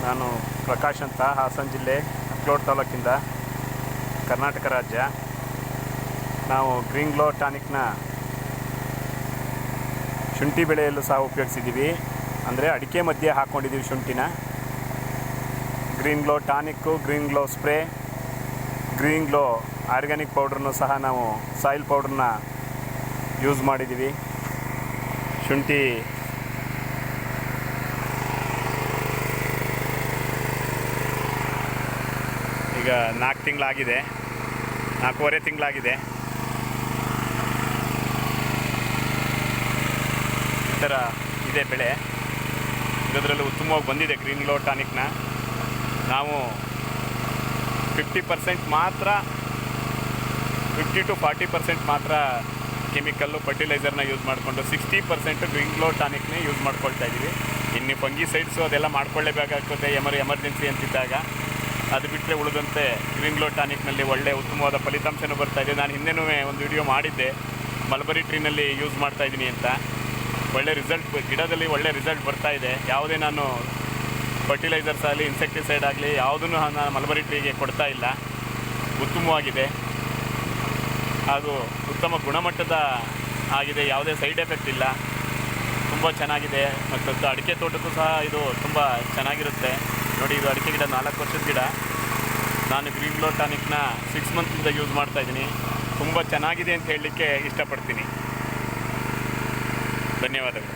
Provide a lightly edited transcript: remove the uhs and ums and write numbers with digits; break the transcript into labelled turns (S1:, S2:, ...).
S1: ನಾನು ಪ್ರಕಾಶ್ ಅಂತ, ಹಾಸನ ಜಿಲ್ಲೆ ಅಕ್ಲೋಡ್ ತಾಲೂಕಿಂದ, ಕರ್ನಾಟಕ ರಾಜ್ಯ. ನಾವು ಗ್ರೀನ್ ಗ್ಲೋ ಟಾನಿಕ್ನ ಶುಂಠಿ ಬೆಳೆಯಲು ಸಹ ಉಪಯೋಗಿಸಿದ್ದೀವಿ. ಅಂದರೆ ಅಡಿಕೆ ಮಧ್ಯೆ ಹಾಕ್ಕೊಂಡಿದ್ದೀವಿ ಶುಂಠಿನ. Green Glow tonic, Green Glow spray, Green Glow organic ಪೌಡ್ರನ್ನು ಸಹ ನಾವು ಸಾಯಿಲ್ ಪೌಡ್ರನ್ನ ಯೂಸ್ ಮಾಡಿದ್ದೀವಿ. ಶುಂಠಿ ಈಗ 4 ತಿಂಗಳಾಗಿದೆ, 4.5 ತಿಂಗಳಾಗಿದೆ. ಈ ಥರ ಇದೆ ಬೆಳೆ. ಇದರಲ್ಲಿ ಉತ್ತಮವಾಗಿ ಬಂದಿದೆ ಗ್ರೀನ್ ಗ್ಲೋ ಟಾನಿಕ್ನ. ನಾವು 50% ಮಾತ್ರ, 50 to 40% ಮಾತ್ರ ಕೆಮಿಕಲ್ಲು ಫರ್ಟಿಲೈಸರ್ನ ಯೂಸ್ ಮಾಡಿಕೊಂಡು 60% ಗ್ರೀನ್ ಗ್ಲೋ ಟಾನಿಕ್ನೇ ಯೂಸ್ ಮಾಡ್ಕೊಳ್ತಾ ಇದ್ದೀವಿ. ಇನ್ನು ಫಂಗಿಸೈಡ್ಸು ಅದೆಲ್ಲ ಮಾಡ್ಕೊಳ್ಳೇಬೇಕಾಗ್ತದೆ ಎಮರ್ಜೆನ್ಸಿ ಅಂತಿದ್ದಾಗ. ಅದು ಬಿಟ್ಟರೆ ಉಳಿದಂತೆ ಗ್ರೀನ್ ಗ್ಲೋ ಟಾನಿಕ್ನಲ್ಲಿ ಒಳ್ಳೆ ಉತ್ತಮವಾದ ಫಲಿತಾಂಶನೂ ಬರ್ತಾಯಿದೆ. ನಾನು ಹಿಂದೆನೂ ಒಂದು ವಿಡಿಯೋ ಮಾಡಿದ್ದೆ ಮಲ್ಬರಿ ಟ್ರೀನಲ್ಲಿ ಯೂಸ್ ಮಾಡ್ತಾಯಿದ್ದೀನಿ ಅಂತ. ಒಳ್ಳೆ ರಿಸಲ್ಟ್, ಗಿಡದಲ್ಲಿ ಒಳ್ಳೆ ರಿಸಲ್ಟ್ ಬರ್ತಾಯಿದೆ. ಯಾವುದೇ ನಾನು ಫರ್ಟಿಲೈಸರ್ಸ್ ಆಗಲಿ, ಇನ್ಸೆಕ್ಟಿಸೈಡ್ ಆಗಲಿ ಯಾವುದನ್ನು ನಾನು ಮಲ್ಬರಿ ಟ್ರೀಗೆ ಕೊಡ್ತಾ ಇಲ್ಲ. ಉತ್ತಮವಾಗಿದೆ ಹಾಗೂ ಉತ್ತಮ ಗುಣಮಟ್ಟದ ಆಗಿದೆ. ಯಾವುದೇ ಸೈಡ್ ಎಫೆಕ್ಟ್ ಇಲ್ಲ. ತುಂಬ ಚೆನ್ನಾಗಿದೆ. ಮತ್ತು ಅಡಿಕೆ ತೋಟಕ್ಕೂ ಸಹ ಇದು ತುಂಬ ಚೆನ್ನಾಗಿರುತ್ತೆ. ನೋಡಿ, ಇದು ಅಡಿಕೆ ಗಿಡ 4 ವರ್ಷದ ಗಿಡ. ನಾನು ಗ್ರೀನ್ ಗ್ಲೋ ಟಾನಿಕ್ನ 6 ಮಂತಿಂದ ಯೂಸ್ ಮಾಡ್ತಾಯಿದ್ದೀನಿ. ತುಂಬ ಚೆನ್ನಾಗಿದೆ ಅಂತ ಹೇಳಲಿಕ್ಕೆ ಇಷ್ಟಪಡ್ತೀನಿ. ಧನ್ಯವಾದಗಳು.